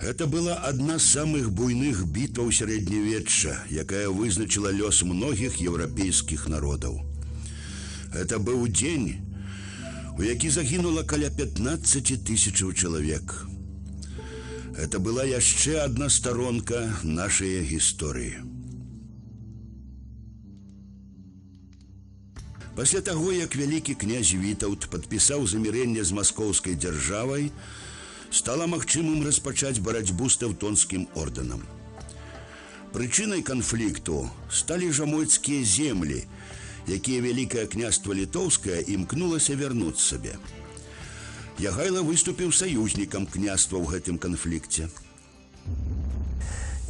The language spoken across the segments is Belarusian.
Гэта была адна з самых буйных бітваў сярэднявечча, якая вызначыла лёс многіх еўрапейскіх народаў. Гэта быў дзень, у які загінула каля 15 тысячаў чалавек. Это была яшчэ адна старонка нашай гісторыі. Пасля таго, як вялікі князь Вітаўт падпісаў замірэнне з маскоўскай дзяржавай, стала магчымым распачаць барацьбу з тэўтонскім ордэнам. Прычынай канфлікту сталі жамойцкія землі, якія вялікае княства літоўскае імкнулася вярнуць сабе. Ягайла выступіў саюзнікам княства ў гэтым канфлікце.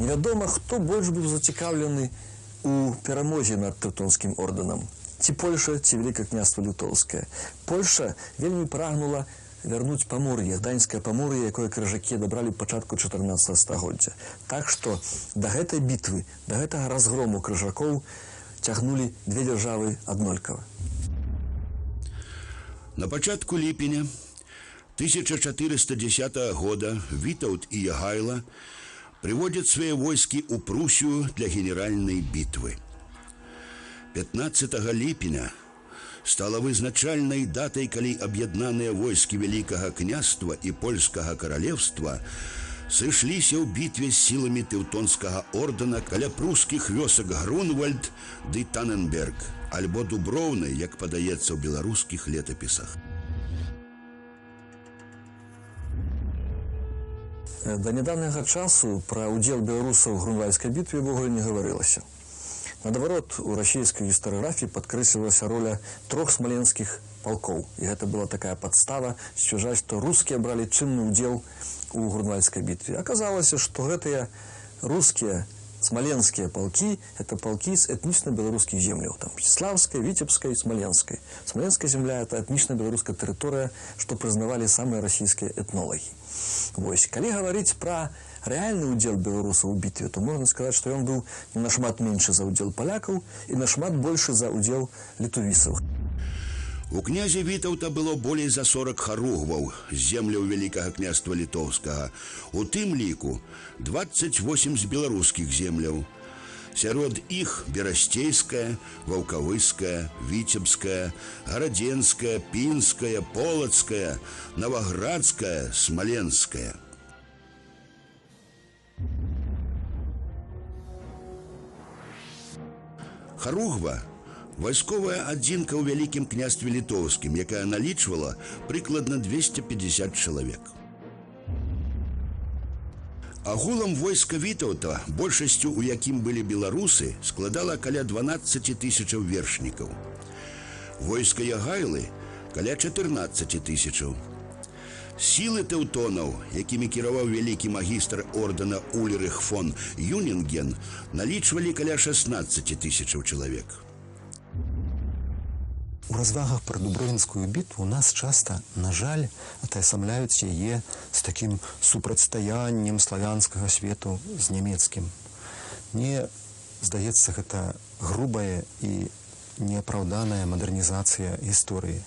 Невядома, хто больш быў зацікаўлены у перамозе над тэўтонскім ордэнам. Ці Польша, ці Вялікае княства літоўскае. Польша вельмі прагнула вярнуць Памор'е, даньскае Памор'е, якое крыжакі адабралі ў пачатку 14 стагоддзя. Так што да гэтай бітвы, да гэтага разгрому крыжакоў цягнулі дзве дзяржавы аднолькава. На пачатку ліпеня 1410 года Вітаўт і Ягайла прыводзяць свае войскі ў Прусію для генеральнай бітвы. 15 ліпеня стала вызначальнай датай, калі аб'яднаныя войскі Вялікага княства і Польскага каралевства сышліся ў бітве з сіламі тэўтонскага ордэна каля прускіх вёсак Грунвальд ды Таненберг, альбо Дуброўны, як падаецца ў беларускіх летапісах. Да нядаўняга часу пра ўдзел беларусаў у грунвальдскай бітве ўвогуле не гаварылася. Наадварот, у расійскай гістарыяграфіі падкрэслівалася роля 3 смаленскіх палкоў. І гэта была такая падстава сцвярджаць, што рускія бралі чынны ўдзел у грунвальдскай бітве. Аказалася, што гэтыя рускія смаленскія палкі – это палкі з этнічна-беларускіх земляў. Там Славская, Віцебская і Смаленская. Смаленская земля – это этнічна-беларуская тэрыторыя, што прызнавалі самыя расійскія этнолагі. Вось, калі гаварыць пра рэальны ўдзел беларусаў у бітве, то можна сказаць, што ён быў не нашмат меншы за ўдзел палякаў і нашмат большы за ўдзел літувісаў. У князя Вітаўта было болей за 40 харугваў з земляў Вялікага княства літоўскага, у тым ліку 28 з беларускіх земляў. Сярод іх Берасцейская, Ваўкавыская, Віцебская, Гарадзенская, Пінская, Полацкая, Новоградская, Смаленская. Харугва – вайсковая адзінка ў Вялікім княстве літоўскім, якая налічвала прыкладна 250 чалавек. Агулам войска Вітаўта, большасцю у якім былі беларусы, складала каля 12 тысячаў вершнікаў. Войска Ягайлы – каля 14 тысячаў. Сілы тэўтонаў, якімі кіраваў вялікі магістр ордэна Ульрых фон Юнінген, налічвалі каля 16 тысячаў чалавек. У развагах пра Дубровінскую бітву нас часта, на жаль, атаясамляюць яе з такім супрацьстаяннем славянскага свету з нямецкім. Мне здаецца, гэта грубая і неапраўданая мадэрнізацыя гісторыі.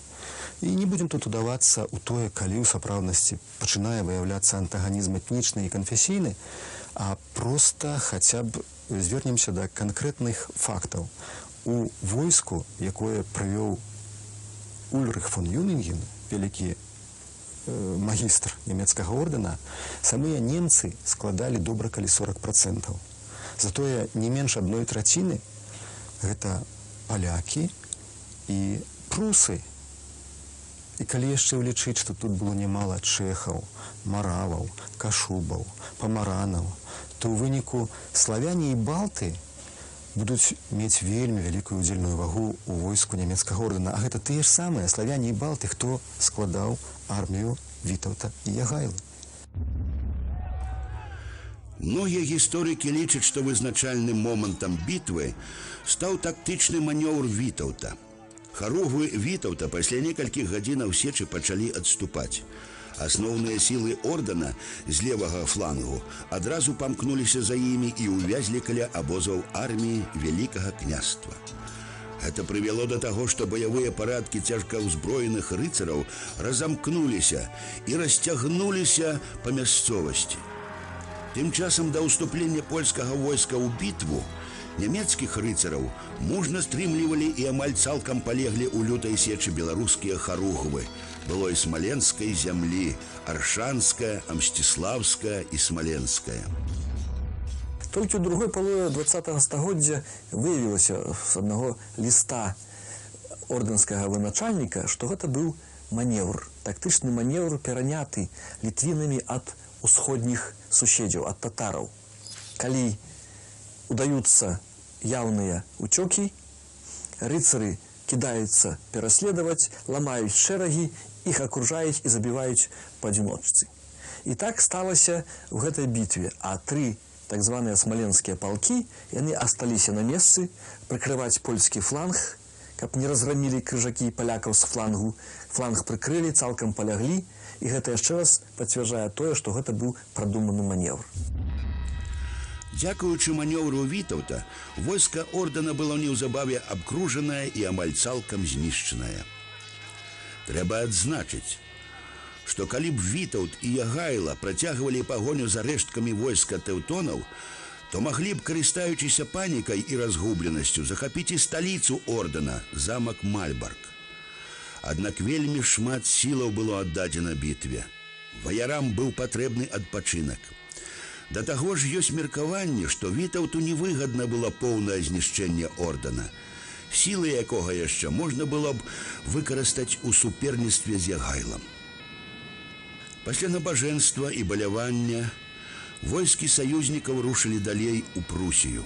І не будем тут удавацца ў тое, калі ў сапраўднасці пачынае выяўляцца антаганізм этнічны і канфесійны, а проста хаця б звернемся да канкрэтных фактаў. У войску, якое правёў Ульрых фон Юнінген, вялікі магістр нямецкага ордэна, самыя немцы складалі добра калі 40%. Затое не менш 1/3 гэта палякі і прусы. І калі яшчэ ўлічыць, што тут было нямала чэхаў, мараваў, кашубаў, памаранаў, то ў выніку славяне і балты будуць мець вельмі вялікую ўдзельную вагу ў войску нямецкага ордэна. А гэта тыя ж самыя славяне і балты, хто складаў армію Вітаўта і Ягайлы. Многія гісторыкі лічаць, што вызначальным момантам бітвы стаў тактычны манёўр Вітаўта. Харугвы Вітаўта пасля некалькіх гадзінаў сечы пачалі адступаць. Асноўныя сілы ордэна з левага флангу адразу памкнуліся за імі і ўвязлі каля абозаў арміі Вялікага княства. Гэта прывяло да таго, што баявыя парадкі цяжка ўзброеных рыцараў разамкнуліся і расцягнуліся па мясцовасці. Тым часам да ўступлення польскага войска ў бітву нямецкіх рыцараў мужна стрымлівалі і амаль цалкам палеглі ў лютай сечы беларускія харугвы былой смаленскай зямлі, аршанская, амсціслаўская і смаленская. Толькі ў другой палове 20-го стагоддзя выявілася з аднаго ліста ордэнскага военачальніка, што гэта быў маневр, тактычны маневр, пераняты літвінамі ад усходніх суседзяў, ад татараў. Калі удаюцца яўныя уцёкі, рыцары кідаюцца пераследаваць, ламаюць шэрагі, іх акружаюць і забіваюць паадзіночцы. І так сталася ў гэтай бітве, а тры так званыя смаленскія палкі, яны асталіся на месцы прыкрываць польскі фланг, каб не разграмілі крыжакі палякаў з флангу. Фланг прыкрылі, цалкам паляглі, і гэта яшчэ раз пацвярджае тое, што гэта быў прадуманы маневр. Дзякуючы манеўру Вітаўта, войска ордэна было неўзабаве абкружанае і амаль цалкам знішчанае. Трэба адзначыць, што калі б Вітаўт і Ягайла працягвалі пагоню за рэшткамі войска тэўтонаў, то маглі б, карыстаючыся панікай і разгубленасцю, захапіць і сталіцу ордэна, замак Мальбарк. Аднак вельмі шмат сілаў было аддадзена бітве. Ваярам быў патрэбны адпачынак. Да таго ж ёсць меркаванне, што Вітаўту невыгадна было поўнае знішчэнне ордэна, сілы якога яшчэ можна было б выкарыстаць у суперніцтве з Ягайлам. Пасля набажэнства і балявання войскі саюзнікаў рушылі далей у Прусію.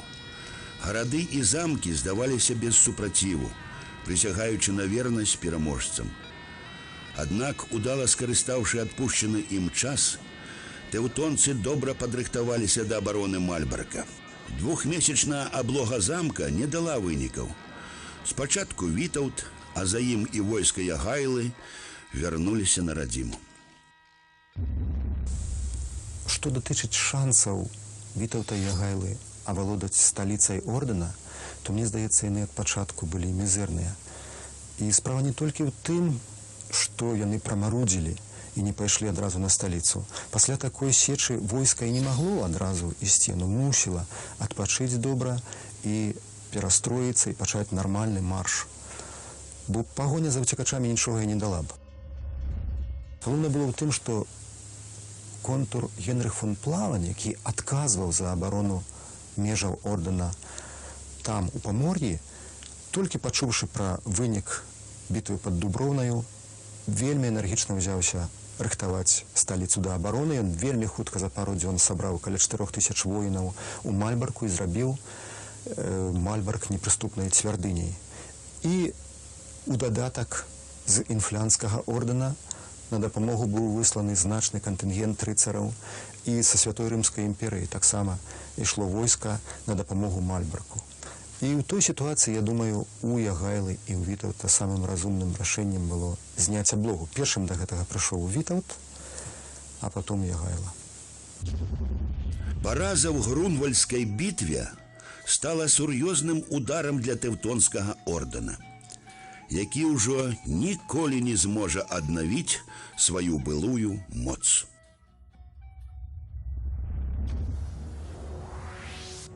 Гарады і замкі здаваліся без супраціву, прысягаючы на вернасць пераможцам. Аднак, удала скарыстаўшы адпушчаны ім час, тэўтонцы добра падрыхтаваліся да абароны Мальбарка. Двухмесячная аблога замка не дала вынікаў. Спачатку Вітаўт, а за ім і войска Ягайлы вярнуліся на радзіму. Што датычыць шансаў Вітаўта і Ягайлы авалодаць сталіцай ордэна, то мне здаецца, яны ад пачатку былі мізэрныя. І справа не толькі ў тым, што яны прамарудзілі і не пайшлі адразу на сталіцу. Пасля такой сечы войска і не магло адразу ісці, но мусіла адпачыць добра і перастроіцца і пачаць нармальны марш. Бо пагоня за ўцекачамі нічога і не дала б. Галоўнае было ў тым, што контур Генрых фон Плавен, які адказваў за абарону межаў ордэна там, у Памор'і, толькі пачуўшы пра вынік бітвы пад Дуброўнаю, вельмі энергічна ўзяўся рыхтаваць сталіцу да абароны. Ён вельмі хутка за пару дзён сабраў каля 4000 воінаў у Мальбарку і зрабіў Мальбарк непрыступнай цвярдыняй. І у дадатак з інфлянскага ордэна на дапамогу быў высланы значны кантынгент рыцараў, і са Святой Рымскай імперыі таксама ішло войска на дапамогу Мальбарку. І ў той сітуацыі, я думаю, у Ягайлы і ў Вітаўта самым разумным рашэннем было зняць аблогу. Першым да гэтага прыйшоў Вітаўт, а потом Ягайла. Параза ў Грунвальдскай бітве стала сур'ёзным ударам для тэўтонскага ордэна, які ўжо ніколі не зможа аднавіць сваю былую моц.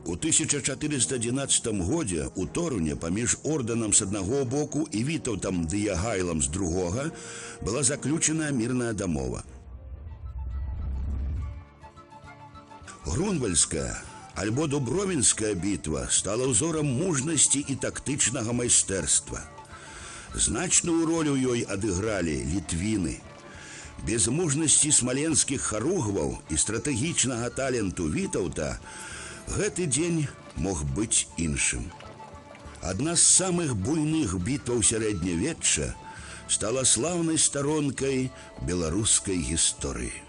У 1411 годзе у Торуне паміж ордэнам з аднаго боку і Вітаўтам ды Ягайлам з другога была заключена мірная дамова. Грунвальдская альбо Дубровінская бітва стала ўзорам мужнасці і тактычнага майстэрства. Значную ролю ёй адыгралі літвіны. Без мужнасці смаленскіх харугваў і стратэгічнага таленту Вітаўта гэты дзень мог быць іншым. Адна з самых буйных бітваў сярэднявечча стала слаўнай старонкай беларускай гісторыі.